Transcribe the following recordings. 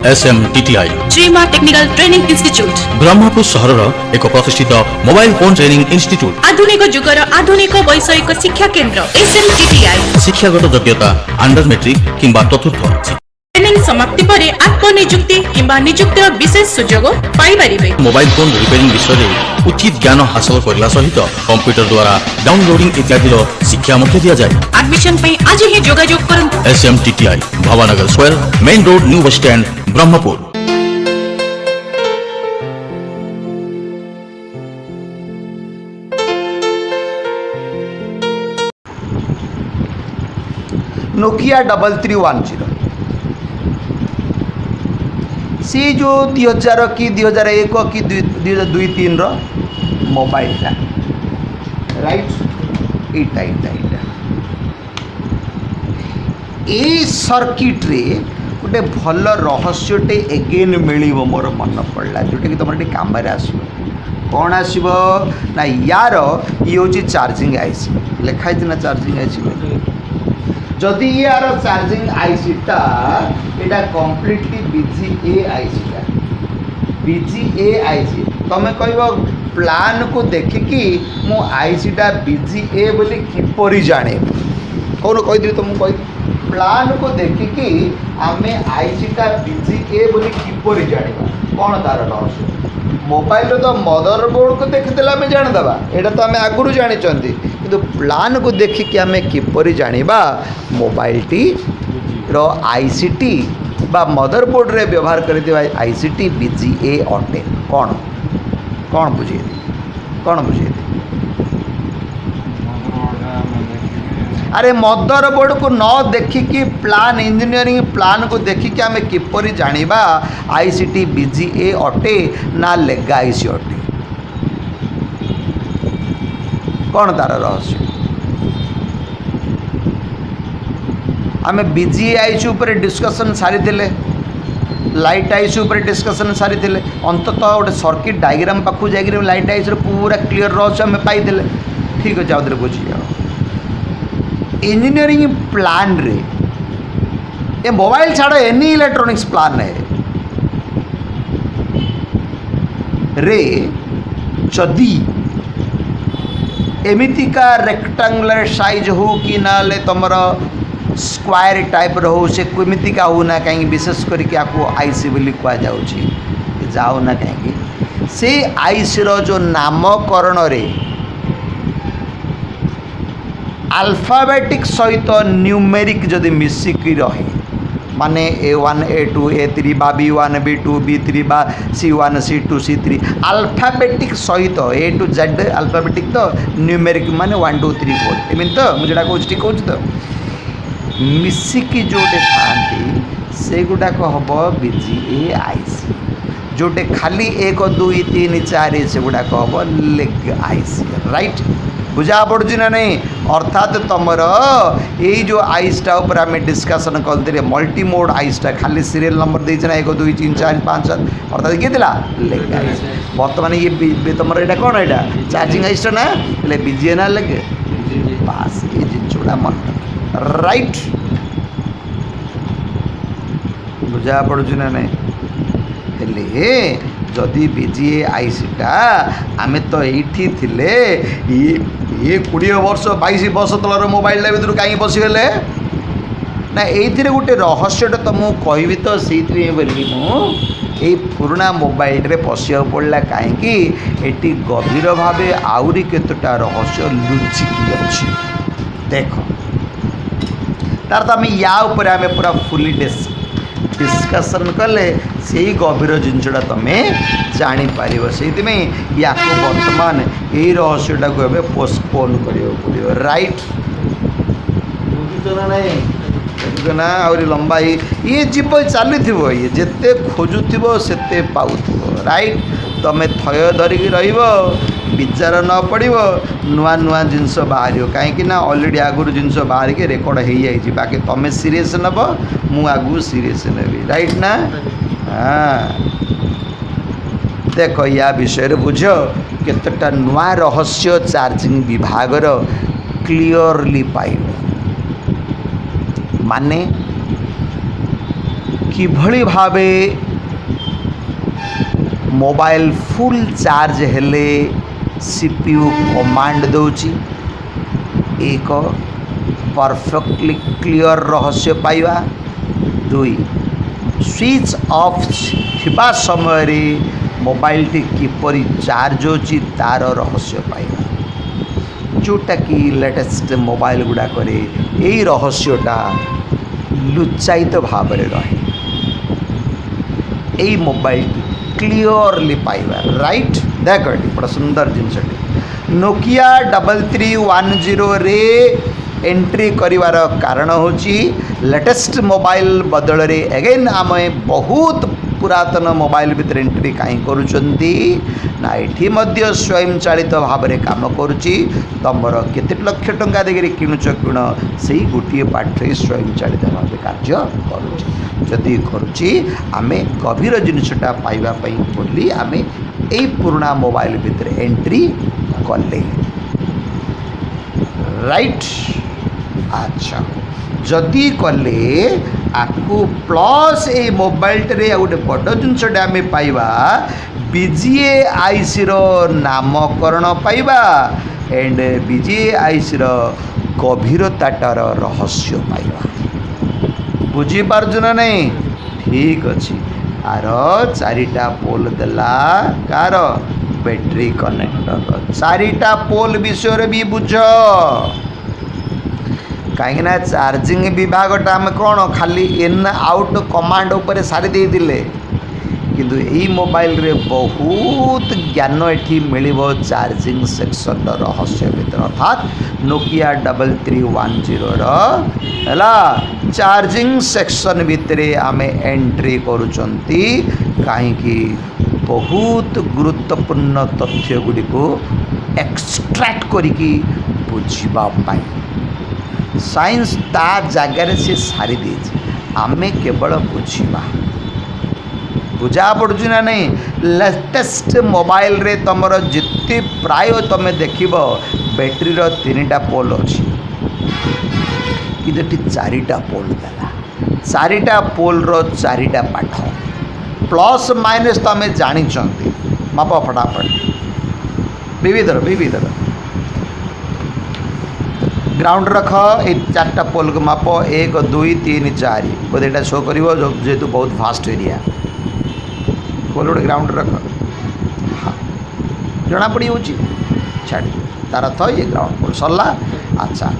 SMTTI Shrima technical training institute Brahmapur सहर एक प्रतिष्ठित मोबाइल फोन ट्रेनिंग इंस्टीट्यूट आधुनिक जुगर आधुनिक वैषयिक शिक्षा केन्द्र SMTTI शिक्षागत योग्यता अंडर मेट्रिक किंबा चतुर्थ ट्रेनिंग समाप्ति पर आत्मनियुक्ति किंबा नियुक्तिर विशेष सुजोग पाई परिबे। मोबाइल फोन रिपेयरिंग विषय में उचित ज्ञान हासिल करने सहित कंप्यूटर द्वारा डाउनलोडिंग इत्यादि शिक्षा मध्य दि जाए। एडमिशन पे आज ही जोगाजोग करंतु। SMTTI Bhabanagar square main road new bus stand Brahmapur. Nokia 3310 सी जो 2000 कि 2001 कि 2002-2003 मोबाइल था राइट एटा ए सर्किट रे गोटे भल रहस्यटे एगेन मिल मोर मन पड़ा जोटा कि तुम कम आसो कौन आसो ना यार ये हूँ चार्जिंग आईसी लिखाई ना चार्जिंग आईसी जदि यार चार्जिंग आईसीटा एटा कंप्लीटली BGA आईसीटा BGA आईसी तमें कह प्लान को देखिकी मु आईसीटा BGA बोली किपरि जाने कौन कही तुमको कही प्लान को देखिकी आमे आईसीटा BGA बोली किपरि जानिबा कौन तार रहस्य मोबाइल तो मदरबोर्ड को देखिदेला आम जाणीदबा एटा तो आम आगुरी जानी किंतु प्लान को देखिकी आम किपरि जानिबा मोबाइल टी रो आईसीटी बा मदरबोर्ड रे व्यवहार करथिबा आईसीटी BGA अटे कौन कौन बुझे अरे मदरबोर्ड को न देखिकी प्लान इंजीनियरिंग प्लान को देखिकी आम किपरि जानिबा आईसीटी BGA अटे ना लेगा आईसी अटे कौन तार रहस्य आम BGA आईसी उपर डिस्कसन सारी लाइट आईसी उपर डिस्कसन सारी अंततः गोटे सर्किट डायग्राम पाखु जाकर लाइट आईसी पूरा क्लीयर रहस्य आम पाई ठीक अच्छे आउे बुझी जाओ इंजीनियरिंग प्लान रे ये मोबाइल छाड़ एनी इलेक्ट्रॉनिक्स प्लान है रे जदि एमितिका रेक्टांगुलर साइज हो कि ना तुमर स्क्वायर टाइप हो से कमितिका हो ना कहीं विशेष करके आपको आईसी बोली कह जाओ ना कहीं से आईसी रो जो नामकरण रे अल्फाबेटिक सहित न्यूमेरिक जदि मिसिकी रहे माने A1 A2 A3 बा B1 B2 B3 बा C1 C2 C3 अल्फाबेटिक सहित A to Z अल्फाबेटिक तो न्यूमेरिक माने 1 2 3 4 एमन तो मुझे कहूँ ठीक कहूँ तो मिसिकी जोटे थांती से गुड़ाक हम BGA आईसी जोटे खाली 1 2 3 4 से गुड़ाक हम लेग आईसी राइट बुझा पड़ू ना नहीं अर्थात तुमर यही जो आईसटा ऊपर आम डिस्कसन करते मल्टी मोड आईसटा खाली सीरियल नंबर देना 1 2 3 4 5 7 अर्थात किए लेग आईस बर्तमान ये तुम यहाँ कौन यहाँ चार्जिंग आईसटा ना BGA ना लेग बास ये जिनसा मन राइट बुझा पड़ू ना नहीं जदि BGA आईसीटा आम तो ये थिले ये 20 वर्ष 22 वर्ष तलर मोबाइल भर कहीं पशिगले ना ये गोटे रहस्य तुमको कहबी तो से मुझे पुराना मोबाइल रे पशिया पड़ा कहीं गभीर भाव आउरी केतटा रहस्य लुचिकी अच्छी देख तार तो आम या पूरा फुली डिस्कसन कले से गभीर जिनसा तुम्हें जापर से या बर्तमान यही रहस्यटा को पोस्टपोन कर राइट बुझुच ना आहरी लंबा ये जीव चलु ये जिते खोजुव से पाऊ राइट तुम थय धरिकी विचार न पड़ो नुआ नुआ जिनस बाहर कहीं अलरेडी आगुरी जिनस बाहर के रेकर्ड हो जाए बाकी तुम्हें सीरीयस नब मु आगु सीरीयस नेबी राइट ना हाँ देख या विषय बुझ केतटा नुआ रहस्य चार्जिंग विभागर क्लियरली पाइब माने किभली भावे मोबाइल फुल चार्ज हेले सीपीयू कमांड दौची एक परफेक्टली क्लियर रहस्य पाइबा दुई स्विच ऑफ थिबा समय रे मोबाइल टी किपरि चार्ज होची तार रहस्य पाइबा जोटा कि लेटेस्ट मोबाइल गुड़ा करे यही रहस्यटा लुच्चायित भाव में रहे यही मोबाइल क्लियरली पाइबा राइट देख बड़ा सुंदर जिनसटे नोकिया 3310 रे एंट्री करिवार कारण होची लेटेस्ट मोबाइल बदल रे अगेन आम बहुत पुरातन मोबाइल भीतर एंट्री कहीं करुचंती ना एठी मध्य स्वयं चालित भाव में काम करुची तमर केते लक्ष टंका देके किणुच किण से गोटे पार्टी स्वयं चालित भाव कार्य करुची जदि करुची आमे गभीर जिनसटा पाइबा पई बोली आमे एई पुराना मोबाइल भीतर एंट्री कले राइट अच्छा जदि कले आपको प्लस ए मोबाइल टे गोटे बड़ जिनसटे आम पाइबा BGAIC रो नामकरण पाइबा एंड BGAIC रो गभीरताटार रहस्य पाइबा बुझीपार्छ ना नहीं ठीक अच्छे आर चारिटा पोल देला कार बैटरी कनेक्टर चारिटा पोल विषय भी बुझ कहीं चार्जिंग विभागटा आम कौन खाली इन आउट कमांड उपर सारी देते किंतु यही मोबाइल रे बहुत ज्ञान एठी मिलिबो चार्जिंग सेक्शन रहस्य भीतर अर्थात नोकिया 3310 रा चार्जिंग सेक्शन भितर आम एंट्री करुचंती कहीं बहुत गुरुत्वपूर्ण तथ्य गुड़ी को एक्सट्रैक्ट करिकी बुझिबा पाई साइंस ता जगार से सारी दे आमे केवल बुझा बुझा पड़ू ना नहीं लेटेस्ट मोबाइल रे तुमर जिते प्राय तुम देख बैटेरी रो 3टा पोल अच्छी कि चारिटा पोल देला चारिटा पोल रो 4टा पाठ प्लस माइनस तुम जानी माप फटाफट विविधर ग्राउंड रख ये 4टा पोल को माप 1 2 3 4 बोधे यहाँ शो कर जेहेतु बहुत फास्ट एरिया पोल गोटे ग्राउंड रख हाँ जना पड़ी छाड़ तार अर्थ ये ग्राउंड पोल सरला अच्छा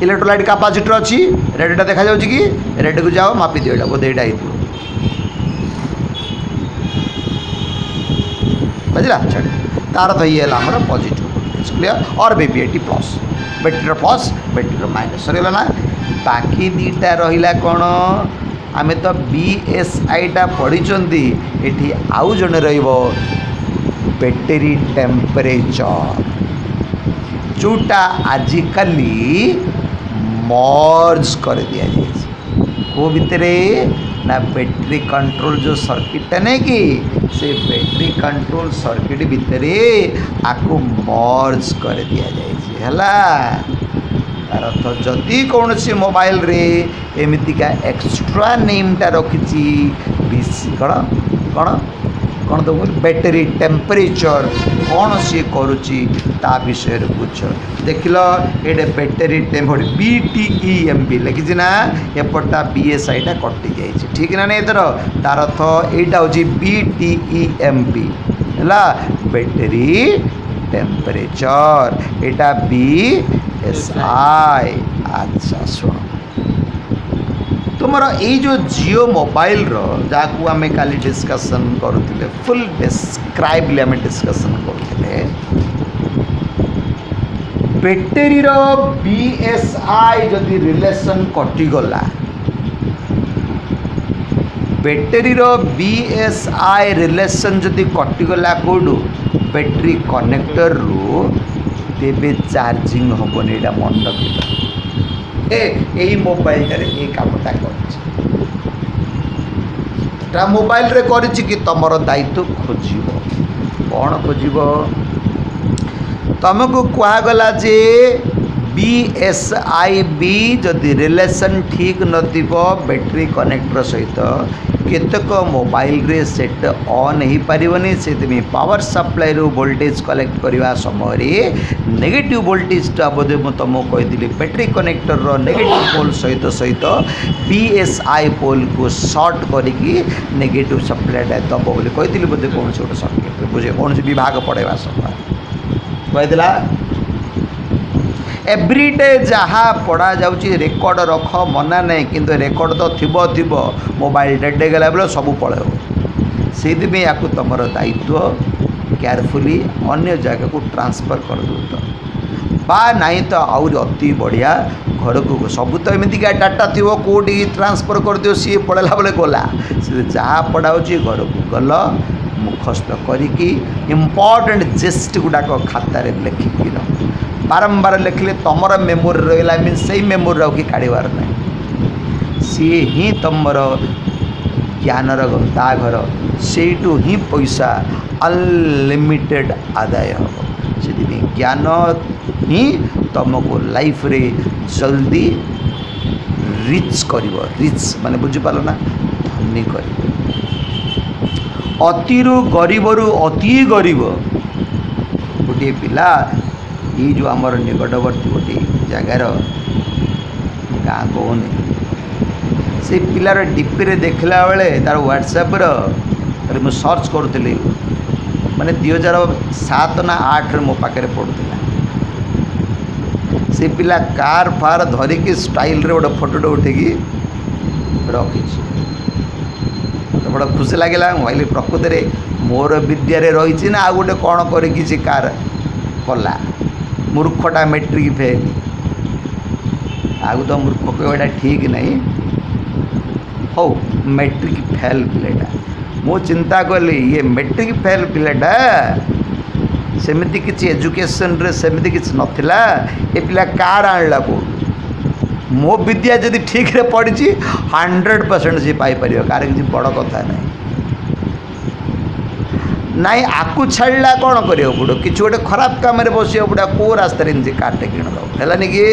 इलेक्ट्रोलाइट कैपेसिटर अच्छी रेडटा देखा जाऊँ कि रेड को जाओ मापी दियो यहाँ बोधे यहाँ बुझला छाड़ तार अर्थ ये है पॉजिटिव क्लियर और बीपीएटी plus battery plus battery minus सरगला ना बाकी दीटा रहा कौन आम तो BSIटा पढ़ी एठी आउ जने रहिबो बैटेरी टेम्परेचर जोटा आजिकली मर्ज कर दिया को भितरे ना बैटेरी कंट्रोल जो सर्किट नहीं कि से बैटेरी कंट्रोल सर्किट भितरे आपको मर्ज कर दिया जाए तार अर्थ जदि कौन सी मोबाइल रे एमतीका एक्सट्रा नेमटा रखी कौन कौन कौन तो बैटेरी टेम्परेचर कौन सी करुच्ची ता विषय बुझ देख लो ये बैटेरी BTEMP लिखी ना एपटा BSIटा कटि जाइए ठीक ना नहीं इधर तार अर्थ यहाँ हूँ BTEMP है बैटेरी टेम्परेचर यहाँ BSI अच्छा शुण तुमर ये जो जियो मोबाइल जहाँ आम काली डिस्कसन करुले फुल डिस्क्राइबली आम डिस्कसन करुले बैटेरी BSI जदि रिलेशन कटिगला बैटेरी BSI रिलेशन जदि कटिगला कौटू बैटेरी कनेक्टर रु तेबे चार्जिंग हेनी यहाँ मन रख यही मोबाइल ये कामटा कर मोबाइल रे कि तुम दायित्व खोज कौन खोज तुमको कहगला जे BSIB जदि रिलेशन ठीक नथिबो बैटरी कनेक्टर सहित केतक मोबाइल रे सेट ऑन ही पारिबनी से पावर सप्लाई रो वोल्टेज कलेक्ट करवा समय रे नेगेटिव वोल्टेज टा बोधे मु तुमको कही बैटरी कनेक्टर रो नेगेटिव पोल सहित सहित BSI पोल को शॉर्ट करिकी नेगेटिव सप्लाई टा दब बोली कही बोधे कौन से गोटे सर्किट बुझे कौन से विभाग पढ़ेवा समय कहीला एवरीडे जहाँ पढ़ा जाऊँगी रेकर्ड रख मना नहीं किंतु रेकर्ड तो थिबो थिबो मोबाइल डेड गला बेले सब पलैब से या तुम दायित्व केयरफुली अन्य जगह को ट्रांसफर कर दो बा नहीं तो आउरी अति बढ़िया घर को सब तो एमती डाटा थी कौटी ट्रांसफर कर दियो सी पड़ेला बेले गला सी जहाँ पढ़ा घर को गल मुखस्त करिकी इम्पोर्टेंट जेस्ट गुड़ाक खातार लिखिकी बारंबार लिखले तुमर मेमोरी रहा मीन से मेमोरी रखी काढ़ार ना सी ही तुमर ज्ञानर गंताघर से ही पैसा अनलिमिटेड आदाय हम से ज्ञान ही तुमको लाइफ रे जल्दी रिच कर रिच माने बुझीपार ना धनी कर अतिरु गरीबरु अति गरीब गोटे पिला ये जो आमर निकटवर्ती गोटे जगार गाँ कहूनी से पिलार डीपी रे देखला बेले तार व्हाट्सएप रे मु सर्च करूली माने 2007 ना 8 मो पाखे पड़ूला से पिला कार फार धरिकी स्टाइल रे गोटे फोटोटे उठेकी रखी तो बड़ा खुशी लगे भाई प्रकृत में मोर विद्यारे रही ना आ गोटे कौन कर कार कला मूर्खटा मैट्रिक फेल आगु तो मूर्ख कहटा ठीक नहीं हो मैट्रिक फेल पिलेटा मु चिंता कली ये मैट्रिक फेल पिलेटा सेमती किसी एजुकेशन रे सेमती किसी नथिला ए पिला कार आणला को मो विद्या जदि ठीक रे पड़ी 100% सी पाई परियो कार किसी बड़ कथा नहीं नाई आकु छाड़ा कौन करियो पड़ो किसी गोटे खराब काम रे बसियो पड़ा को रास्ता रे कार्टे किण दो हैलानी कि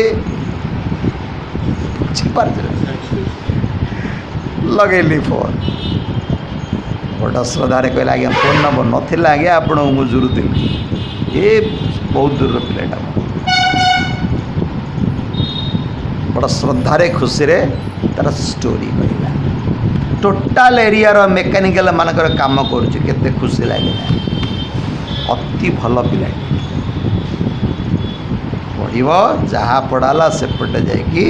लगेली फोन बड़ा श्रद्धारे कहला आज्ञा फोन नंबर नथिला आज्ञा आपण मु जुरुतिली ए बहुत दूर पिलाटा बड़ा श्रद्धारे खुशी रे तार स्टोरी कहला टोटाल एरिया रो मेकानिकल मानकर काम करुचे केते खुशी लगे अति भल पिला पढ़ो जहाँ पढ़ाला सेपटे जाकि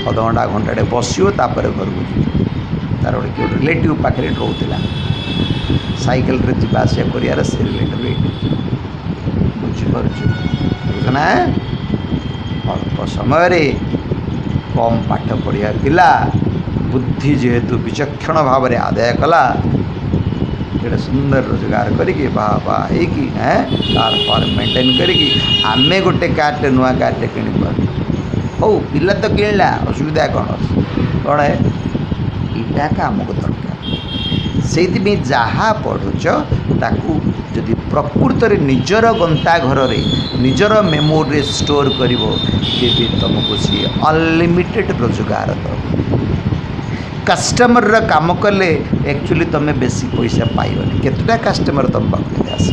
अध घंटा घंटे बसियो तापर घर को तार गोटे रिलेटिव पाखे रोला साइकेल रे जीवा आसिया कर से रिलेटिव बुझीपार ना अल्प समय कम पाठ पढ़िया पिला बुद्धि जेहेतु विचक्षण भाव में आदाय कला गोटे सुंदर रोजगार करिकी बाहा बाहा होगी कार फार मेंटेन करिकी आमे गोटे कारटे नुआ कारटे किणी पार हो पिला तो किणला असुविधा कौन कौन है यहाँ का आमको दरकार से जहाँ पढ़ुच ताकू जदि प्रकृत रे निजर गंता घर रे निजर मेमोरी स्टोर करिवो तेबे तुमको सी अनलिमिटेड रोजगार दब कस्टमर रा काम कले एक्चुअली तुम बेसी पैसा पाइबनी केतटा कस्टमर तुम पाखे आस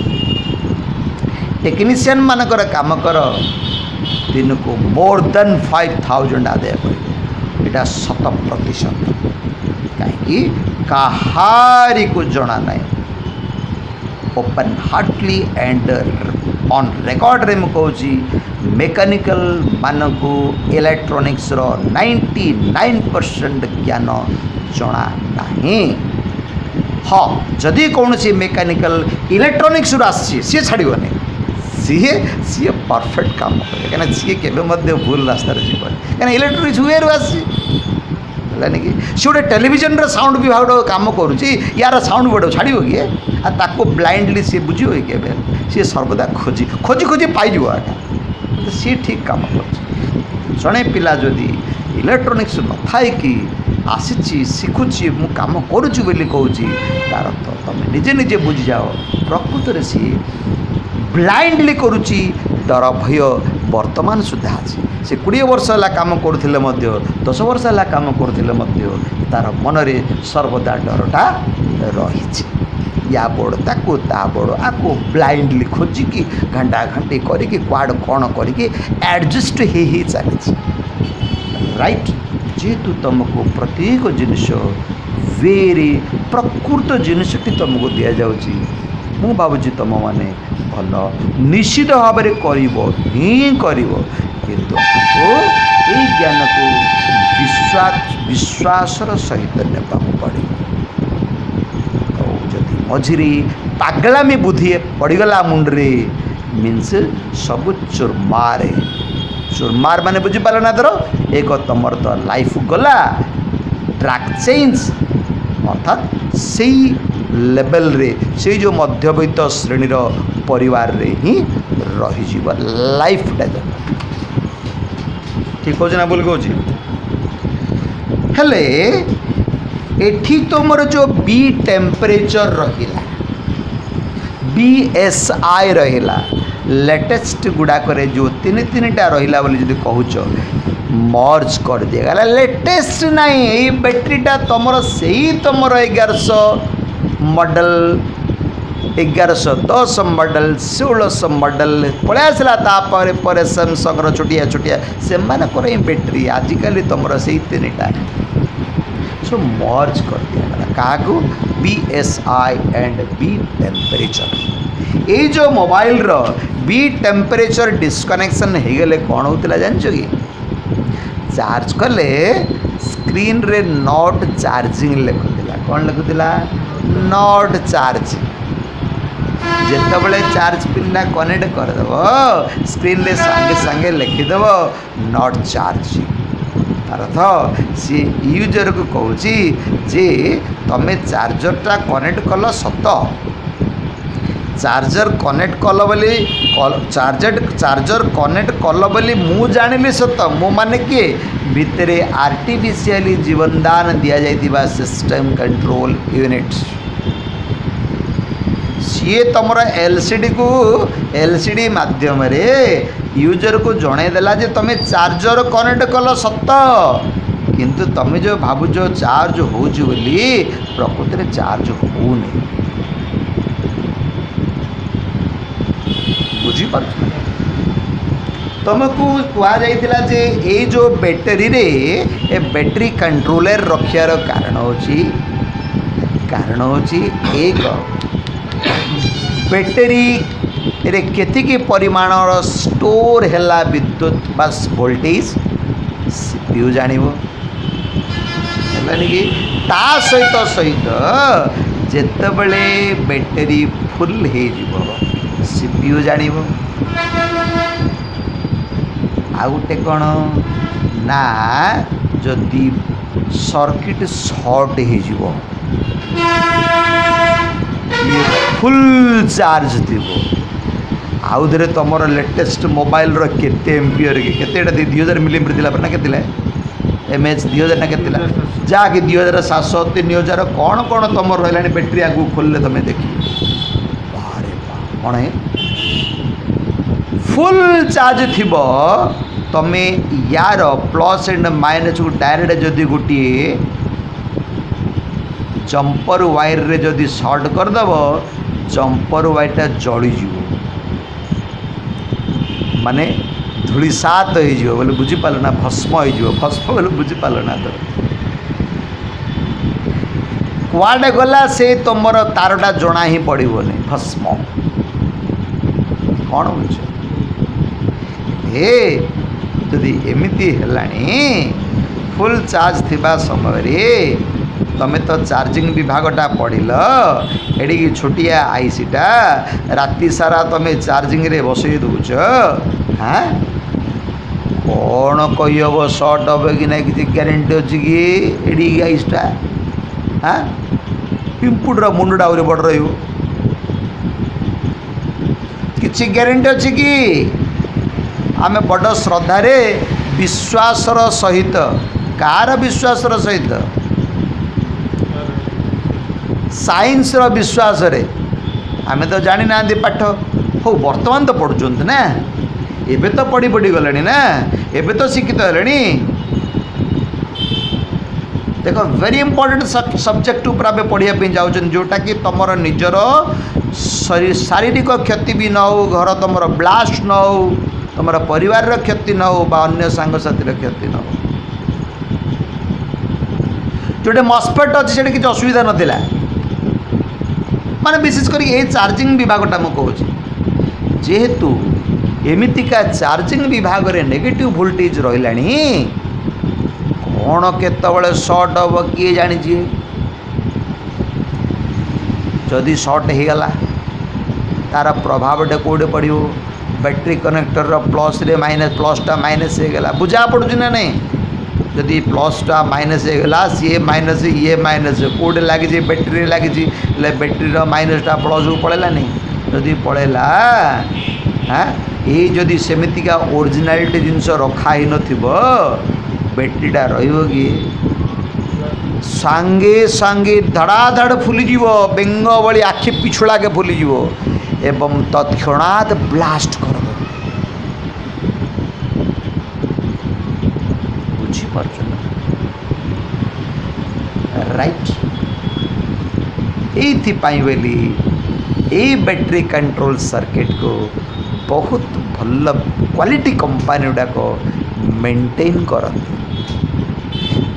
टेक्नीशियन मानकर काम कर दिन को मोर देन 5000 आदाय कर यहाँ 100% कहीं कहारी को जना नहीं open heartly and on record रे मुझे मेकानिकल मानक इलेक्ट्रॉनिक्स रो 99% ज्ञान जना नहीं हाँ जदि कौन सी मेकानिकल इलेक्ट्रॉनिक्स आसी सी छाड़बनी सी परफेक्ट काम करे कहीं सी के भूल रास्तार जीवन कहीं इलेक्ट्रोनिक्स हुए आसी है कि सी गोटे टेलीविजन साउंड विभाग काम करुच्ची यार साउंड बोर्ड छाड़ कि ताको ब्लाइंडली सी बुझे कि सी सर्वदा खोजी खोजी खोजी पाइज आटा सी ठीक काम कर जड़े पिला जदि इलेक्ट्रोनिक्स न थाए कि आसी शिखुची मु काम करुच्ची बोली कहूँ तार तो तुम निजे निजे बुझी जाओ प्रकृत सी ब्लाइंडली करुच्ची डर भय ବର୍ତ୍ତମାନ ସୁଦ୍ଧା ଅଛି। ସେ 20 ବର୍ଷ ହେଲା କାମ କରୁଥିଲେ ମଧ୍ୟ 10 ବର୍ଷ ହେଲା କାମ କରୁଥିଲେ ମଧ୍ୟ ତାର ମନରେ ସର୍ବଦା ଡରଟା ରହିଛି। ୟା ବୋର୍ଡ଼ ତାକୁ ତା ବୋର୍ଡ଼ ଆକୁ ବ୍ଲାଇଣ୍ଡଲି ଖୋଜିକି ଘାଣ୍ଟା ଘାଣ୍ଟି କରିକି କୁଆଡ଼େ କ'ଣ କରିକି ଆଡ଼ଜଷ୍ଟ ହେଇ ଚାଲିଛି। ରାଇଟ୍, ଯେହେତୁ ତୁମକୁ ପ୍ରତ୍ୟେକ ଜିନିଷ ଭେରି ପ୍ରକୃତ ଜିନିଷଟି ତୁମକୁ ଦିଆଯାଉଛି, ମୁଁ ଭାବୁଛି ତୁମମାନେ ଭଲ ନିଶ୍ଚିତ ଭାବରେ କରିବ ହିଁ କରିବ। କିନ୍ତୁ ଆମକୁ ଏଇ ଜ୍ଞାନକୁ ବିଶ୍ୱାସର ସହିତ ନେବାକୁ ପଡ଼ିବ। ଆଉ ଯଦି ମଝିରେ ପାଗଳାମୀ ବୁଦ୍ଧି ପଡ଼ିଗଲା ମୁଣ୍ଡରେ ମିନ୍ସ ସବୁ ଚୁରମାର ମାନେ ବୁଝିପାରିଲ ନା? ଧର ଏକ ତୁମର ତ ଲାଇଫ୍ ଗଲା, ଟ୍ରାକ୍ ଚେଞ୍ଜ, ଅର୍ଥାତ୍ ସେଇ ଲେଭେଲରେ ସେଇ ଯେଉଁ ମଧ୍ୟବିତ୍ତ ଶ୍ରେଣୀର ପରିବାରରେ ହିଁ ରହିଯିବ ଲାଇଫ୍ଟା। ଠିକ୍ କହୁଛି ନା ଭୁଲ କହୁଛି? ହେଲେ ଏଠି ତୁମର ଯେଉଁ ବି ଟେମ୍ପରେଚର ରହିଲା, BSI ରହିଲା, लेटेस्ट गुड़ाकरे जो तीन रहा बोली जब कहूच मर्ज कर दिगला लेटेस्ट नहीं ये बैटेरीटा तुम से तुम 1100 मॉडल 1110 मॉडल 1600 मॉडल पलि आसला पर सैमसंग छोटिया छोटिया से बैटेरी आजिकल तुम से तीन सो मर्ज कर दिगला क्या BSI एंड बी टेम्परेचर ये जो मोबाइल रो बी टेम्परेचर डिस्कनेक्शन हो गले कौन होता जानच कि चार्ज कले स्क्रीन रे नॉट चार्जिंग लिखुला कौन लिखुला नॉट चार्जिंग जिते चार्ज पिन कनेक्ट करदेव स्क्रीन रे संगे संगे लिखिदेव नॉट चार्जिंग अर्थ सी यूजर को कहूँ जे तमें चार्जरटा कनेक्ट कल सत चार्जर कनेक्ट कल बोली चार्जर कनेक्ट कल बोली मु जानिली सत मु माने किए भितरे आर्टिफिशियली जीवनदान दिया जाइतिबा सिस्टम कंट्रोल यूनिट सीए तुम एलसीडी को एलसीडी माध्यम रे यूजर को जनईदेला जे तुम चार्जर कनेक्ट कल सत किंतु तुम जो भावुच चार्ज होली प्रकृति में चार्ज होनी बुझीपार तुमको कहुला जे ये जो बैटेरी रे ए बैटेरी कंट्रोलर रखार कारण होची एक बैटेरी रे केतिकी परिमाणर स्टोर हैला विद्युत बस वोल्टेज सीपीयू जानिबो कि ता सहित सहित जेतेबेले बैटेरी फुल हो सीपीयू जानिबो आ गोटे कौन ना जदि सर्किट शॉर्ट हो फुल चार्ज थी आउ थे तुम लेटेस्ट मोबाइल केते एम्पियर के 2000 मिलीमीटर ना के एमएच 2000 ना के जहाँकि 2700 3000 कौन कौन तुम रहा बैटेरी आगू खोल तुम देख कौन है फुल चार्ज थी तुम यार प्लस एंड माइनस को डायरेक्ट जदि गोटे जंपर वायर रे जदि शॉर्ट करदेव जंपर वायरटा जलीज माने धूलिसात हो बोले बुझीपाल ना भस्म हो भस्म बोले बुझीपाल ना तो कुआडे गला से तुम तारटा जना ही पड़ोनी भस्म कौन बुझ जदि एमती है फुल चार्ज थिबा समय तुम तो चार्जिंग विभागटा पढ़ल एडी छोटिया आईसीटा राति सारा तुम चार्जिंग रे बसई दौच हाँ कौन कहब सर्ट हे कि ना कि ग्यारंटी अच्छी कि एडी आईसटा हाँ पिंपुड़ मुंडा आहरी बड़ रही ग्यारंटी अच्छी कि आम बड़ श्रद्धार विश्वासर सहित कार विश्वासर सहित साइंस रो विश्वास रे आमे तो जानी ना पाठ हो वर्तमान तो पढ़ुंत ना एबे तो पढ़ी पढ़ी गले ना एबे तो शिक्षित हेले देख वेरी इंपोर्टेंट सब्जेक्ट ऊपर आम पढ़ाई जाऊँ जोटा कि तुम निजर शारीरिक क्षति भी न हो घर तुम ब्लास्ट न हो तुम परिवार क्षति न हो अन्य सांगसाथी क्षति न हो जोटे मस्पेट अच्छे से किसी असुविधा नाला माने विशेषकर ये चार्जिंग विभागटा मुझे कहूँ जेहेतु एमितिका चार्जिंग विभाग रे नेगेटिव वोल्टेज रही कौन केतबले शॉर्ट हम किए जानी जदि शॉर्ट हो गला तार प्रभावटे कौटे पड़ो बैटरी कनेक्टर प्लस रे माइनस प्लसटा माइनस हो गला बुझा पड़ू ना नहीं जदि प्लसटा माइनस हो गला सी माइनस ये माइनस कौटे लगी बैटेरी लगी बैटेरी माइनसटा प्लस को पड़ेगा नहीं जदि पड़ेगा हाँ ये जदि सेमितिका ओरिजिनालिटी जिनस रखाई नथिबो बैटेरीटा रही सांगे सांगे धड़ाधड़ फुलीज बेंग भली आखि पिछुड़ा के फुलीज एवं तत्क्षणात ब्लास्ट कर बुझीपार राइट ये बोली ये बैटरी कंट्रोल सर्किट को बहुत भल क्वालिटी कंपनी गुड़ाक मेंटेन करती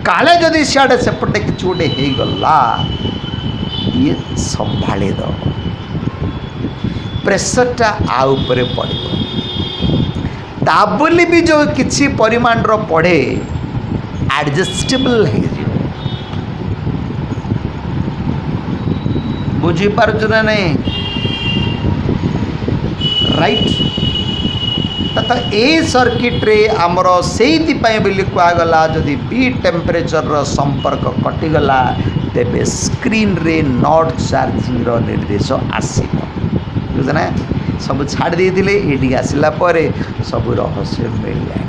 काले जदि सियाड़े सेपटे कि गोटे हो गला ये संभाली दो प्रेसरटा आउपरे पड़ो ताबली भी जो किसी परिमाण रो पड़े एडजस्टेबल हो बुझीपार ना नहीं राइट तो ए सर्किट रे आमर से बोली कहगला जदि बी टेम्परेचर संपर्क कटिगला तेबे स्क्रीन रे नॉट चार्जिंग रो निर्देश आसीब बुझना सब छाड़ देते ये आसला पर सब रहस्य मिलला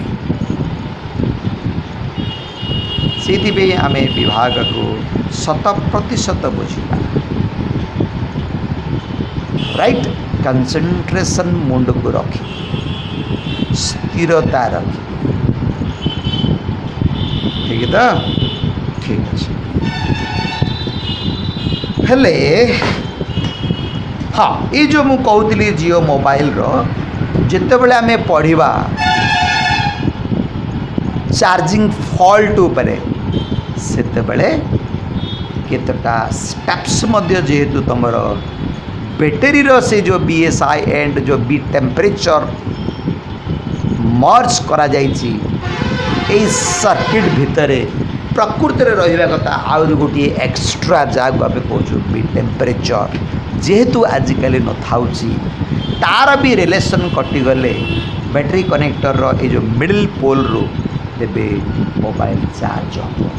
से आम विभाग को 100% बुझा राइट कंसंट्रेशन मुंड को रखी स्थिरता रखी ठीक है तो ठीक अच्छे हेले हाँ ये जो मु कहूली जियो मोबाइल रो जिते बड़े आम पढ़ा चार्जिंग फॉल्ट उपरे सेते बड़े केतटा स्टेप्स मध्य जेहेतु तुम बैटेरी रो से जो BSI एंड जो बी टेम्परेचर मर्ज करा जाइछि ए सर्किट भितरे प्रकृति रे रहिबा कथा आउर गोटे एक्स्ट्रा जाग आमे कहूँ बी टेम्परेचर जेहेतु आजिकल न थाउछि तार भी रिलेशन कटिगले बैटरी कनेक्टर रो ए जो मिडिल पोल रो तेबे मोबाइल चार्ज हो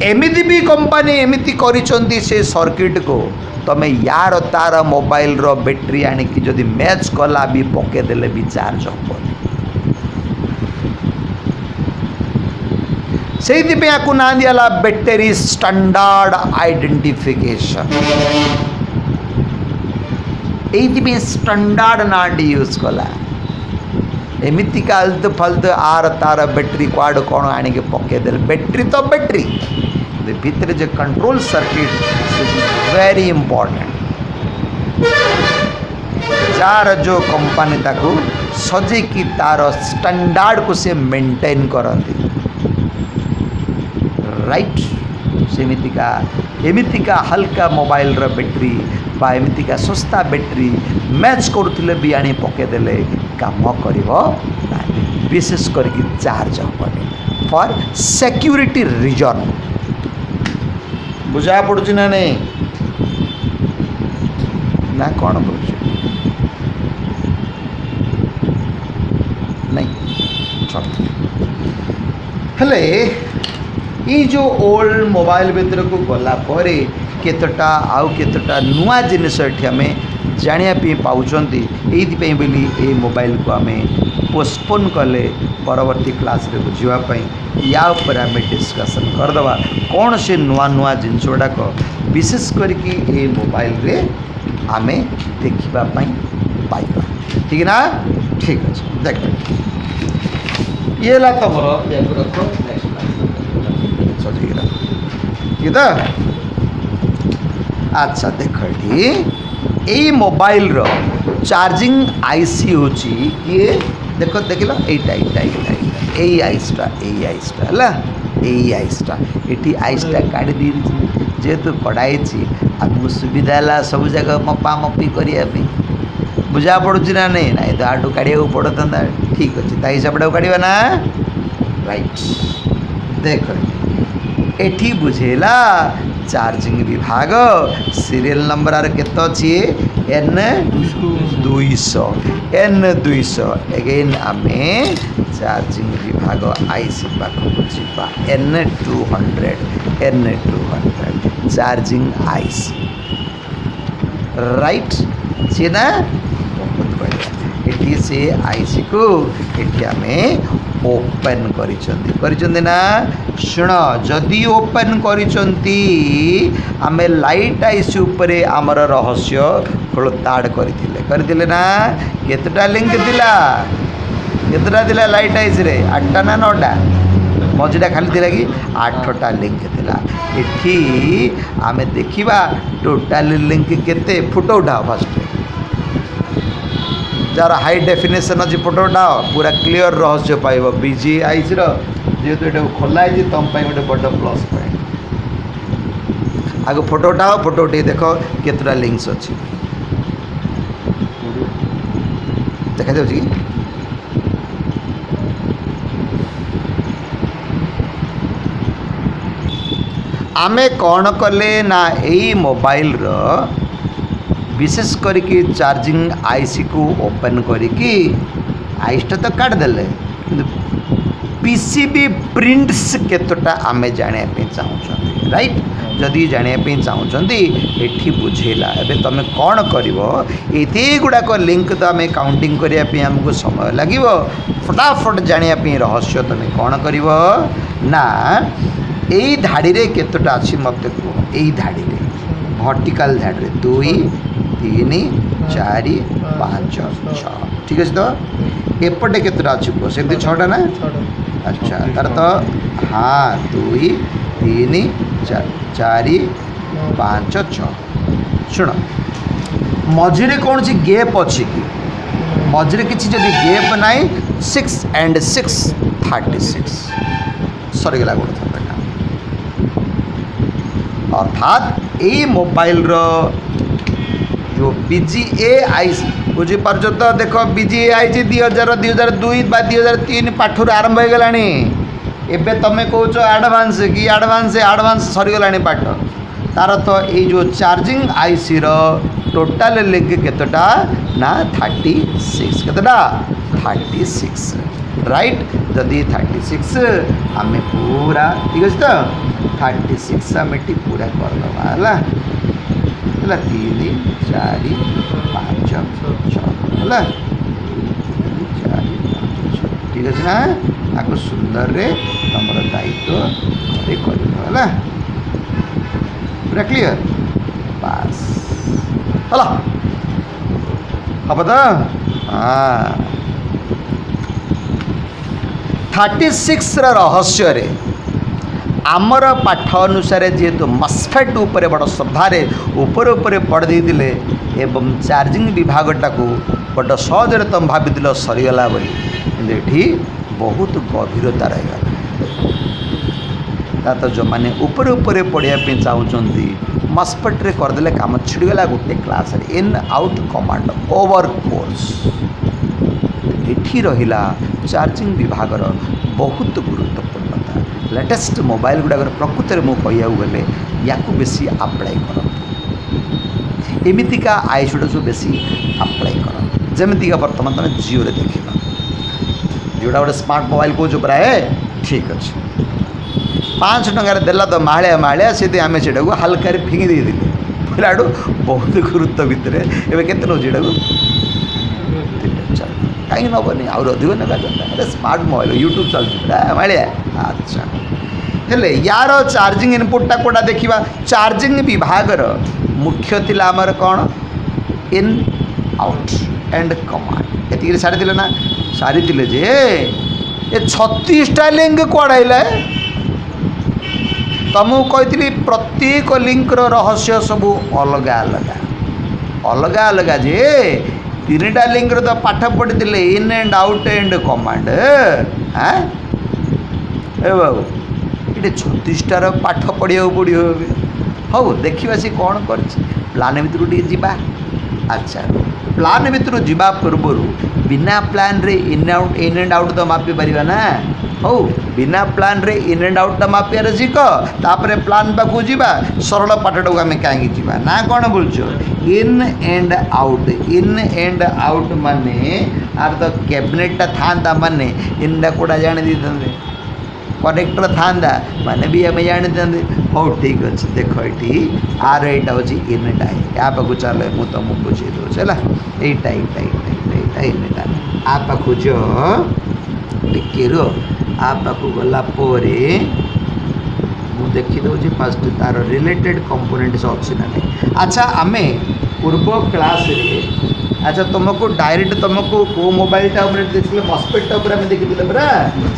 एमिति भी कंपनी एमिति करिसंती से सर्किट को तमे यार तार मोबाइल रो बैटरी आनी कि जदि मैच कला भी पके देले भी चार्ज हो से आपको ना दियाला बैटरी स्टैंडर्ड आइडेंटिफिकेशन ये स्टैंडर्ड ना यूज कला एमितिका आलतू फालतू आर तार बैटरी क्वाड कौन आणिक पकेदेले बैटरी तो बैटरी भितर जो control circuit very important jar जो कंपनी ताकू सजे कि तार स्टैंडर्ड को से मेंटेन करती राइट सेमितिका एमितिका हल्का मोबाइल रो बैटरी बा एमितिका सस्ता बैटरी मैच करुले भी आनी पकेदेले काम करिवो विशेष करके चार्ज हेनी फॉर सिक्योरिटी रीजन बुझा पड़ुछि ना नहीं ना कौन बुझ नहीं चल हेले ये जो ओल्ड मोबाइल भीतर को गला पर केतटा आउ केतटा नुआ जिनिस एठी आमे जानिया पाउछंती एइथि बोली ए मोबाइल को आमे पोस्टपोन कले परवर्ती क्लास रे बुझापी या ऊपर आम डिस्कसन करदे कौन से नुआ नुआ जिनस गुड़ाक विशेष करके ए मोबाइल रे आमे देखा पाइबा ठीक ना ठीक अच्छे देख ये है तुम सजेगा ठीक तो अच्छा देख ये मोबाइल रो चार्जिंग आईसी होची ये देख देख लो यही आईसटा है यही आईसटा ये आईसटा काढ़ी दी जेहेतु कड़ाई आमको सुविधा है सब जगह मपा मपी करने बुझा पड़ुची ना नहीं ना तो आटू काढ़ा पड़ता ठीक अच्छे ता हिसाब से काढ़ा ना राइट देख एठी बुझेला चार्जिंग विभाग सीरियल नंबर आर केत अच्छी N200 अगेन आमे चार्जिंग विभाग आईसी पाखक जीवा N200 चार्जिंग आईसी राइट सी ना बहुत बढ़िया एटी से आईसी को एटी आमे ओपन करिचंदी ना शुण जदि ओपन करिचंती आमे लाइट आईसी उपरे आमर रहस्य खोलताड़ करथिले ना केतटा लिंक दिला केतटा दिला लाइट आईसी रे 8टा ना 9टा मझीटा खाली थिला कि 8टा लिंक थिला एठी आमे देखिबा टोटल लिंक केते फोटो उठाओ फर्स्ट जार हाई डेफिनेशन अच्छी फोटो उठाओ पूरा क्लीयर रहस्य पाइब बीजी आईसी जेहेतु ये खोला है तुम गोटे बड़ प्लस पॉइंट आगे फोटो उठाओ फोटो उठे देख केतटा लिंक्स अच्छी देखा जाऊँ कि आमे कौन कले ना यही मोबाइल विशेष करके चार्जिंग आईसी को ओपन करके आईसटा तो काट देले पीसीबी प्रिंट्स केतटा आमे जानिया चाहूँ राइट जदि जानिया चाहूँगी एठी बुझेला एबे तुम कौन करिवो एते गुड़ाक लिंक तो आम काउंटिंग करने आमको समय लगे फटाफट जानिया रहस्य तुम कौन करिवो ना यही धाड़ी रे केतटा अच्छी मत कह यही धाड़ी रे वर्टिकल धाड़ी रे 2 3 4 5 6 ठीक है तो एपटे केतटा अच्छी कह सेमती 6टा ना अच्छा तार तो हाँ 2 3 4 5 6 शुण मझे कौन सी गैप अच्छी कि मझे किसी जब गैप ना 6 and 6 36 सरीगला गोटे थर अर्थात यही मोबाइल जो बीजीए आईसी बुझीपार तो देख बीजीए आईसी 2002 बा 2003 पाठर आरंभ हो गला एबे तुम कौच आडभांस कि आडभांस सरीगला पाठ तार तो ये जो चार्जिंग आईसी टोटाल लिंक केतटा ना 36 केतटा 36 राइट जदि 36 आम पूरा ठीक अच्छे तो 36 आम पूरा करदे है 3 4 5 6 है 4 ठीक अच्छे ना आपको सुंदर रे तुम दायित्व कर पूरा क्लीयर बास हला हम तो हाँ 36 रहस्य रे आमर पाठ अनुसार जेहेतु मस्फेट उपरे बड़ श्रद्धार ऊपर पढ़ देते एवं चार्जिंग विभागटा को बड़ सहजरे तुम भाभी सरीगला बोली कि बहुत गभीरता रहीगला तो जो मैंने ऊपर पढ़ाई चाहूँगी मस्फेट रे करदे काम छिड़गला गोटे class in out command over course एठी रहिला चार्जिंग विभागर बहुत गुरुत्वपूर्णता लेटेस्ट मोबाइल गुड़ाक प्रकृत में मुझे गले या बेसी आप्लाय कर एमतीका आईसुटा सब बेसी आप्लाय कर जमीका बर्तमान तुम जियो रे देख जोड़ा गोटे स्मार्ट मोबाइल कौच प्राय ठीक अच्छे 5 टंकार देला तो मालिया से आम से हाल्कार फिंगी दे पूरा बहुत गुरुत्व भितर एवं केते नौ को कहीं नबनी आउर अधिक ना अरे स्मार्ट मोबाइल यूट्यूब चलती मालिया अच्छा हेले यार चार्जिंग इनपुटा कोटा देखा चार्जिंग विभाग मुख्य थिला आमर कौन इन आउट एंड कमांड ये सारी ना सारी जे ये 36टा लिंक कड़ाइला तुमको कही प्रत्येक लिंक रहस्य सब अलग अलग अलग अलग जे 3टा लिंक तो पाठ पढ़ी in and out and command हाँ ए बाबू ये 36टार पाठ पढ़ा पड़ो हौ देखा सी कौन कर प्लान भितर जा अच्छा प्लान भितर जा पूर्व बिना प्लान रे इन एंड आउट तो मापी पार ना हौ बिना प्लान रे इन एंड आउट तो मापियार शिख तापर प्लान पाखु जा सरल पाठटा को आम कहीं जा ना कौन बोलछ इन एंड आउट माने आर तो कैबिनेटा था माने इनटा कौटा जानी दी कनेक्टर था माने भी आम जानी हो ठीक अच्छे देख ये आर यहाँ हूँ इनटा या पाक चल मुझे तुमको बुझे दूसरी है यहाँ इनटा आ पाखु जो टिके रो आ पाखु गलापर मुझे देखी दूसरी फास्ट तार रिलेटेड कंपोनेंट्स अच्छी ना नहीं अच्छा आम पूर्व क्लास रे अच्छा तुमको डायरेक्ट तुमको को मोबाइलटा देखिए मस्पेक्टा देखी पूरा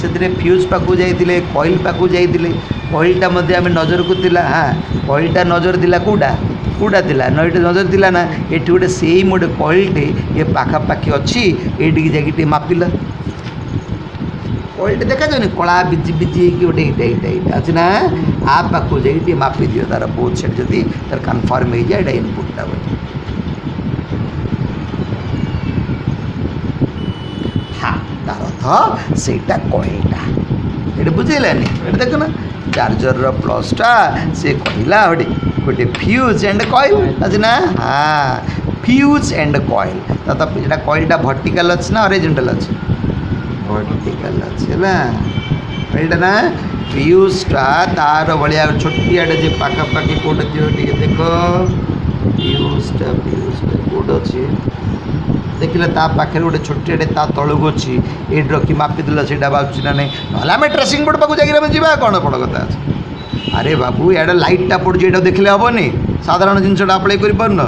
से फ्यूज पाक जाइए कॉइल पाक जाइए कॉइलटा आम नजर को हाँ कॉइलटा नजर दिला कौटा कौटा थिला नईटे नजर थिला ना ये गोटे सेम गोटे कॉइलटे ये पाखापाखि अच्छी ये जाकि मापिल कॉइलटे देखा जाए कला बिजी बिजी गोटे यहाँ अच्छी ना आ पाक जाइए मापी दियो तार बोथ साइड जदि तार कन्फर्म हो जाए इनपुटा बोली हाँ तार अर्थ सेटा कॉइलटा ये बुझेलानी ये देख ना चार्जर प्लसटा से कहला गोटे फ्यूज एंड कॉइल अच्छी ना हाँ फ्यूज एंड कॉइल तो यहाँ कॉइलटा वर्टिकल अच्छी ना हॉरिजॉन्टल अच्छी वर्टिकल अच्छी है कॉइलटा ना फ्यूजटा तार भाया छोटियाटे जे पाखापाखि कौट देख फ्यूजटा कौट अच्छी देखिले ता पाखे गोटे छोटियाटे ता तलू अच्छी ये रखी मापिदेल से बाजुची ना नहीं ना आम ट्रेसिंग बोर्ड पाक जा कौन बड़ कथा अच्छे अरे बाबू यार लाइटा पड़े ये देखले हेनी साधारण जिनसा अप्लाई कर पारन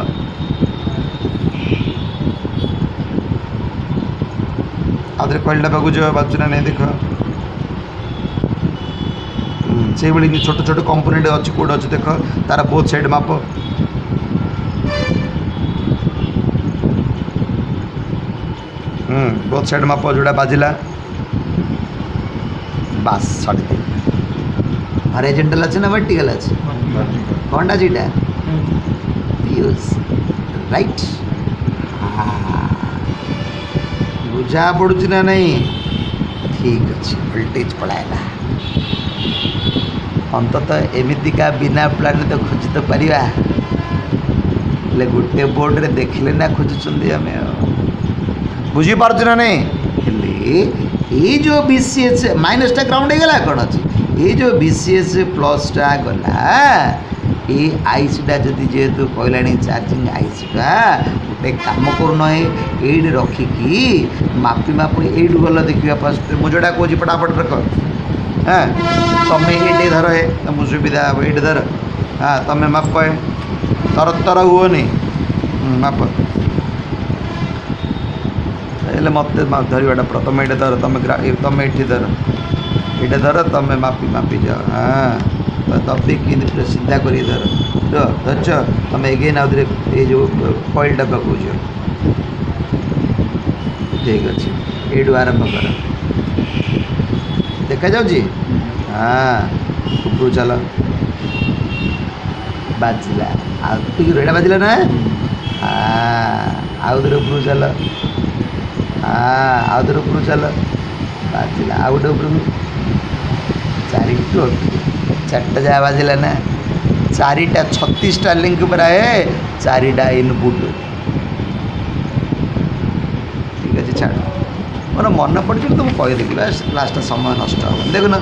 आधे कॉइलटा पाक बाजुची ना नहीं देख से भाई छोट छोट कंपोनेंट अच्छी कौट अच्छे देख तार बोथ साइड माप बोथ साइड माप जोड़ा बाजिला बास छाड़ी हॉरिजॉन्टल अच्छे ना वर्टिकल अच्छे कौनटा जीटा फ्यूज राइट बुझा पड़ुची ना नहीं ठीक अच्छे वोल्टेज पड़ाला अंततः एमितिका बिना प्लान तो खोजी तो पारिबा गोटे बोर्ड रे देखले ना खोजुचंदी आमे बुझी पार्छ ना नहीं ये जो बीसीएस माइनसटा ग्राउंड हो गला कौन अच्छे ये जो बीसीएस प्लसटा गला ये आईसीटा जदि जेहेतु कहला चार्जिंग आईसीटा गोटे कम कर ये रखिकी मापी मापी ये गल देखा फास्ट मुझे कौच फटाफट रख हाँ तुम्हें ये धर है तुम सुविधा हे ये धर हाँ तुम्हें माप तर तर हुओनी माप मत धरवाटा प्रथम ये धर तुम तुम ये धर ये धर तुम मापी मापी जाओ हाँ तो दबिकी पूरा सीधा कर धर धरच तुम एगेन आउे ये जो कॉइलटा पकाउच ठीक अच्छे ये आरंभ कर देखा जाऊँगी हाँ उपरू चल बाजिला आटा बाजिला ना हाँ आउ थे उपरू चल हाँ आउ थे उपरू चल बाजिला आउ गोटे उपरू चारिटा जहाँ बाजिला ना चारिटा 36टा लिंक पर है चारिटा इनपुट ठीक अच्छे छाड़ मोर मन पड़े तुम कहीदेवी लास्ट समय नष्ट हो देखुन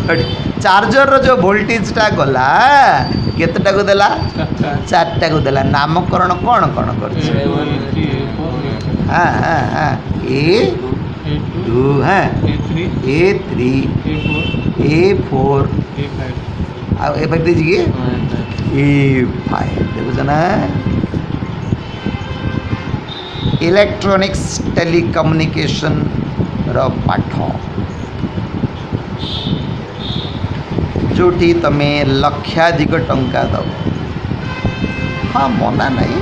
चार्जर जो वोल्टेजटा गला केतटा को देला 4टा को देला नामकरण कौन कौन कर हाँ हाँ हाँ A2 हाँ A3 A4 A5 दीजिए A5 देखो ना इलेक्ट्रोनिक्स टेलीकम्युनिकेशन रो पाठ जोटी तमे लक्षाधिक टंका दब हाँ मना नहीं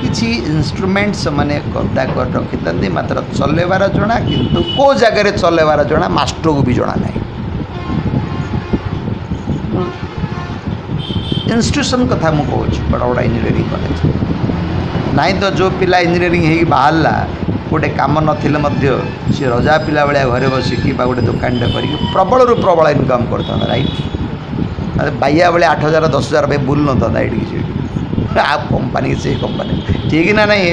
किसी इंस्ट्रूमेंट्स माने गदा कर रखी था मात्र चलेबार जना किंतु को जगह चलेबार जना मास्टर को भी जना नहीं इंस्टीट्यूशन कथा मु कहूँ बड़ा बड़ा इंजीनियरिंग कॉलेज नाई तो जो पिला इंजीनियरिंग हो बाहरला गोटे कम नथिले मध्य सी रजा पिला भाया घरे बसिकी गोटे दुकानटे कर प्रबल रु प्रबल इनकम करता राइट बाइया बेले 8,000 10,000 भाई बुल ना ये आप कंपनी से कंपनी ठीक ना नहीं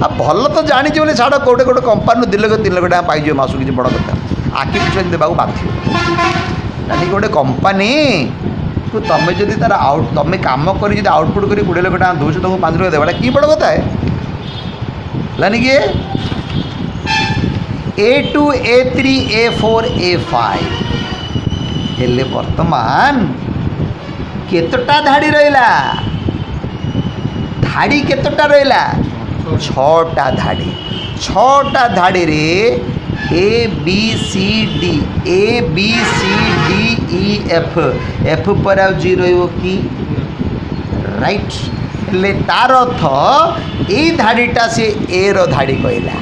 अब भल तो जानी बोले छाड़ गोटे गोटे कंपानी 2 लाख 3 लाख टाँग पाई मास किसी बड़ कथा आखि पिछले देवाक बाध्य गोटे कंपानी तो तुम जब तार आउट तुम कम कर आउटपुट कर 20 लाख टाँग दूसरे तुमको 5 लाख देवाटा कि बड़ कथा है लानी कि A2 A3 A4 A5 हेले वर्तमान केतटा धाड़ी रहिला धाड़ी केतटा रहिला 6टा धाड़ी 6टा धाड़ी रे A B C D E F F पर आ 0 कि राइट ले तार अर्थ ए धाड़ीटा से ए रो धाड़ी कहला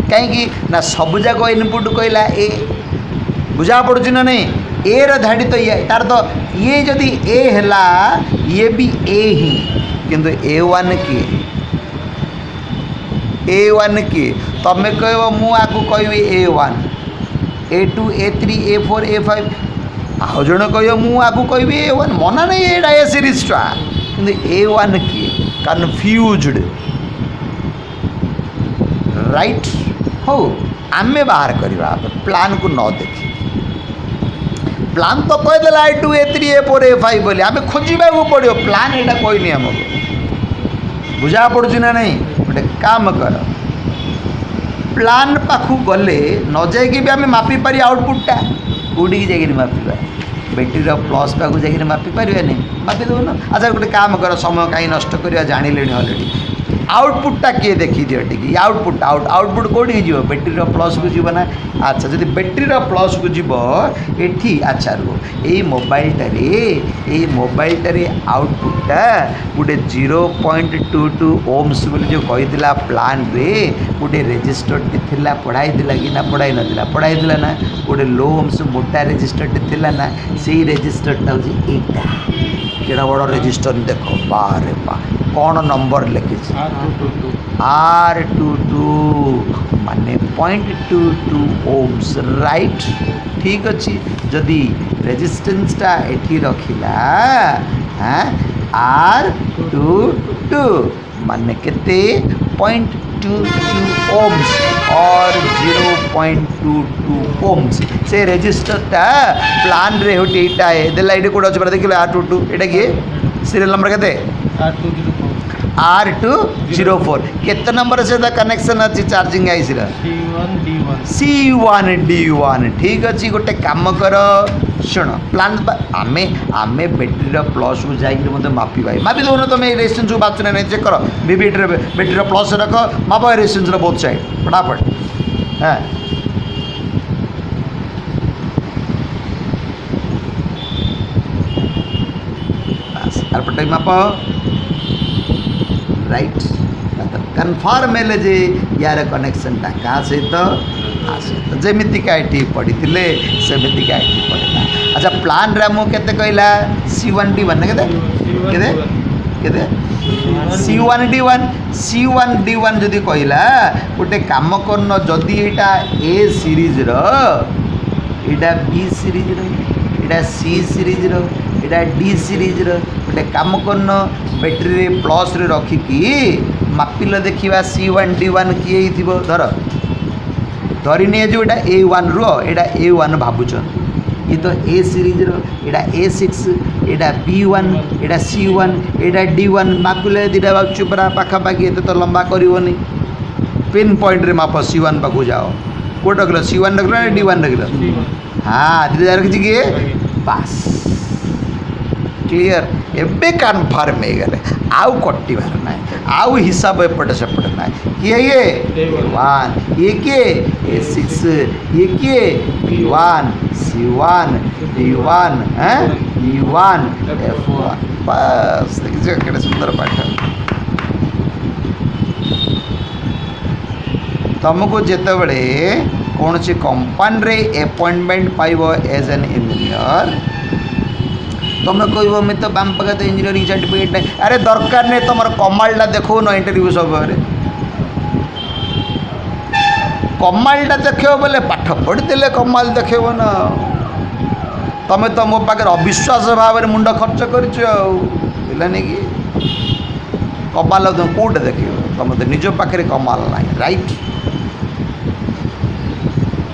कहीं ना सब जाक इनपुट कहला ए बुझा पड़ुची ना नहीं ए रो धाड़ी तो ये तार तो ये जदि ए हैला ये भी ए ही किंतु A1 किए A1 किए तमें कह मु आकु कहबी A1 A2 A3 A4 A5 आउ जन कह मु आकु कहबी A1 मना नहीं एटा ए सीरीजटा किंतु A1 किए कन्फ्यूज्ड राइट हो आमे बाहर करवा प्लान को न देखी प्लान तो कहीदेला A2 A3 A4 A5 बोली आमे खोजा पड़ो प्लान यहाँ कहनी आमको बुझा पड़ुची ना नहीं गोटे काम कर प्लान पाखु गले न जाकि भी आम मापी पारि आउटपुटा कौटी जाकि मापिबा बैटेरी प्लस पाखु जाकि मापी पारे मापी देव ना अच्छा गोटे काम कर समय कहीं नष्ट करवा जानिले अलरेडी आउटपुटा किए देखी दियो टी आउटपुट आउटपुट कौटी जी बैटेरी प्लस को जीव ना अच्छा जब बैटेरी प्लस को जीव एठी अच्छा रुह ये मोबाइलटारे आउटपुटा गोटे 0.22 ओम्स बोली जो कही प्लान रे गोटे रेजिस्टरटी थिला पढ़ाई दिला कि ना पढ़ाई नाला पढ़ाई दिला ना गोटे लो ओम्स मोटा रेजिस्टरटी थिला ना से रेजिस्टरटा हूँ एटा केड़ा बड़ रेजिस्टर देख बारे बा कौन नंबर लिखी R22 माने 0.22 ओम्स राइट ठीक अच्छी जदि रेजिस्टेंसटा एठी रखिला हाँ R22 माने केते 0.22 ओम्स और 0.22 ओम्स से रेजिस्टरटा प्लान रे होटी एटा है देला एडी कोड अछि देखिलो R22 एटा की सीरियल नंबर केते R204 केते नंबर से कनेक्शन अच्छी चार्जिंग आईसी C1D1 ठीक अच्छी गोटे काम कर शुण प्लान आमे आमे बैटेरी प्लस को जाकर मापी मापी दो ना तुम रेजिस्टेंस को बात नहीं चेक कर बैटेरी प्लस रख माप रेजिस्टेंस बहुत साइड फटाफट हाँ आरपटे माप राइट कन्फर्म है जे यार कनेक्शनटा क्या सहित जमीतिका ये पढ़ी सेमतिका ये पढ़ा अच्छा प्लान रे मु केते कहला C1D1 केते C1D1 जदि कहला गोटे काम करन जदि एटा A series row Etah B series row Etah C series row Etah D series रो गोटे काम करन बैटेरी प्लस रे रखिकी मापिल देखा C1D1 किए थी धर धरनी जो यहाँ A1 रो यहाँ A1 भावुन ये तो A सीरीज रो यहाँ A6 यहाँ B1 यहाँ C1 यहाँ D1 मापिले दुटा बागुच पूरा पाखापाखि एत तो लंबा करनी पिन पॉइंट रे माप C1 पाक जाओ कौट रखल C1 रखल ना D1 रखल हाँ दुटा रखी किए पास क्लीयर एबे कन्फर्म हो गले आउ कटिबार ना आउ हिसाब एपटे सेपटे ना किए ये A1 ये किए A6 ये किए B1 C1 D1 E1 F1 बस देखिए केड़े सुंदर पाठ तुमको जिते बड़े कौन सी कंपनी रे अपॉइंटमेंट पाइबो एज एन इंजीनियर तुम कह मैं तो बाम पाखे तो इंजीनियरिंग सर्टिफिकेट नहीं अरे दरकार नहीं तुम कमालटा देखो न इंटरव्यू समय कमालटा देख बोले पाठ पढ़ी कमाल देख ना तुम तो मो पाखे अविश्वास भाव में मुंड खर्च करनी कि कमाल तुम कौटे देख तुम तो निज पाखे कमाल ना राइट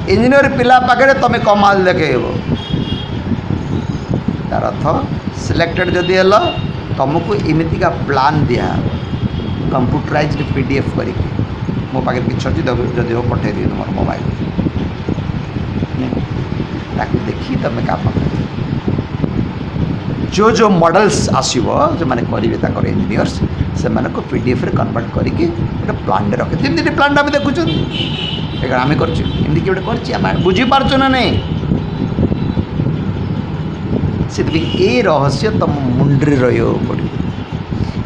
इंजीनियर पिला पाखे तुम कमाल देखेब तार अर्थ सिलेक्टेड जदि हेल तुमको एमती का प्लान दिया कंप्यूटराइज PDF कर मो पाखे कि अच्छी जदि हो पठे दिए तुम मोबाइल ताकि देखी तुम काम कर जो मॉडल्स आसो जो मैंने करेंगे इंजीनियर्स से PDF रे कन्वर्ट करके गोटे प्लान रखे जमी प्लान आम देखुँ आम करमती किए गोटे कर बुझीपार ना नहीं से ये रहस्य तुम मुंड्रे रही पड़े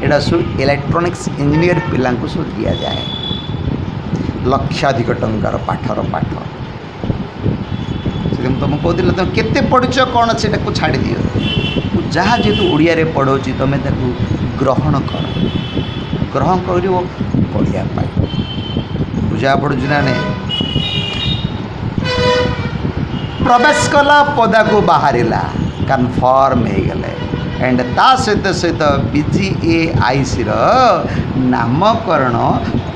यहाँ सब इलेक्ट्रोनिक्स इंजीनियर पिला सब दि जाए लक्षाधिक टंकार पाठर पाठ से तुम कहते तुम केते पढ़ुच कौन से छाड़ दियो जहाँ जेहेतु ओडिया रे पढ़ाऊँ तुम ग्रहण कर ग्रहण कर पढ़िया बुझा पड़ुच ना नहीं प्रवेश कला पदा को बाहरिला कन्फर्म हो गले एंड ता सहित सहित BGAIC नामकरण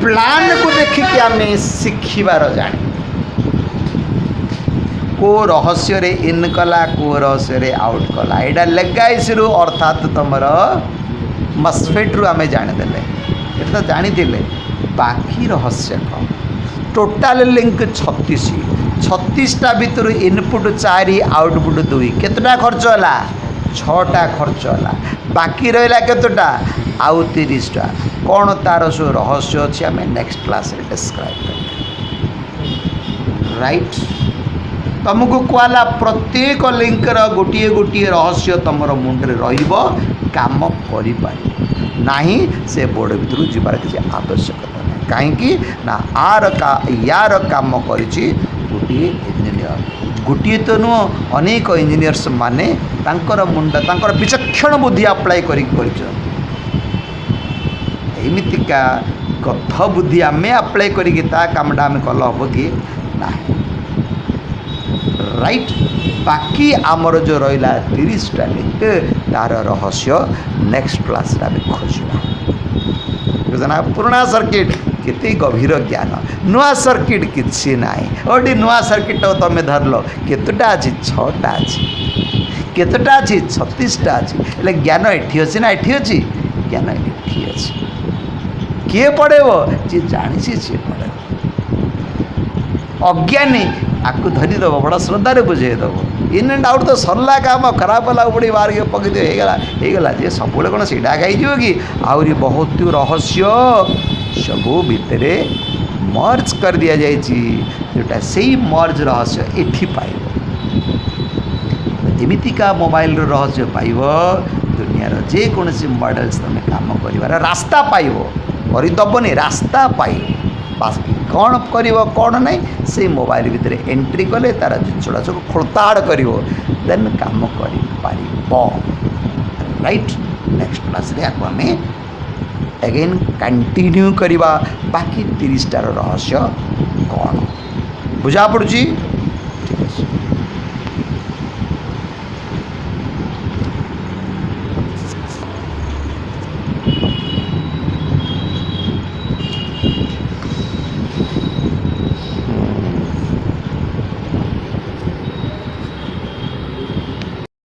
प्लान को देखिए आम शिखबार जाने को रहस्य रे इन कला को रहस्य रे आउट कला यहाँ लेगाइस रु अर्थात तुम मस्फेट रु आम जानीदे ये तो जानी बाकी रहस्य कौन टोटाल लिंक 36टा भितर इनपुट 4 आउटपुट 2 केतटा खर्च है 6टा खर्च है बाकी रहा केतटा आउ 30टा कौन तार सब रहस्य अच्छे आम नेक्स्ट क्लास रे डिस्क्राइब कर राइट तुमको कहला प्रत्येक लिंकर गोटे गोटे रहस्य तुम मुंडे काम कर से बोर्ड भर जीवार किसी आवश्यकता नहीं कहीं ना यार काम कर गोटे इंजीनियर गोटे तो नुह अनेक इंजीनियर्स माने तांकर मुंड तांकर विचक्षण बुद्धि अप्लाई करमितिका गथ बुद्धि आम अप्लाई करी कामटा आम कल हम कि ना राइट बाकी आमर जो रहा 30टा लिंक तार रहस्य नेक्स्ट क्लास खोजा बुझना पुराना सर्किट केते गभीर ज्ञान नुआ सर्किट किसी ना ओडी नुआ सर्किट तुम धरल केतटा अच्छी 6टा अच्छी केतटा अच्छी 36टा अच्छी हेल्ले ज्ञान एठी अच्छी ना एठी अच्छी ज्ञान एठी अच्छी किए पढ़ेब जी जानी सी पढ़े अज्ञानी आपको धरीदेव बड़ा श्रद्धारे बुझेदेव इन एंड आउट तो सरला काम खराब है पड़ी बाहर के पकड़ होगला जी सब कौन सीधा खाई कि आहरी बहुत रहस्य सबू भितर मर्ज कर दि जाए जोटा से मर्ज रहस्य एठी पाइब एमितिका मोबाइल रहस्य पाइब दुनियार जेकोसी मॉडल्स तुम काम कर रास्ता पाइब करदबनी रास्ता पाइब बास कौन कर कौन नहीं से मोबाइल भितर एंट्री कले तार जिनसा सब खोलताड़ कर देन काम कर राइट नेक्स्ट क्लास रे आम अगेन कंटिन्यू करवा बाकी 30टार रहस्य कौन बुझा पड़ुची।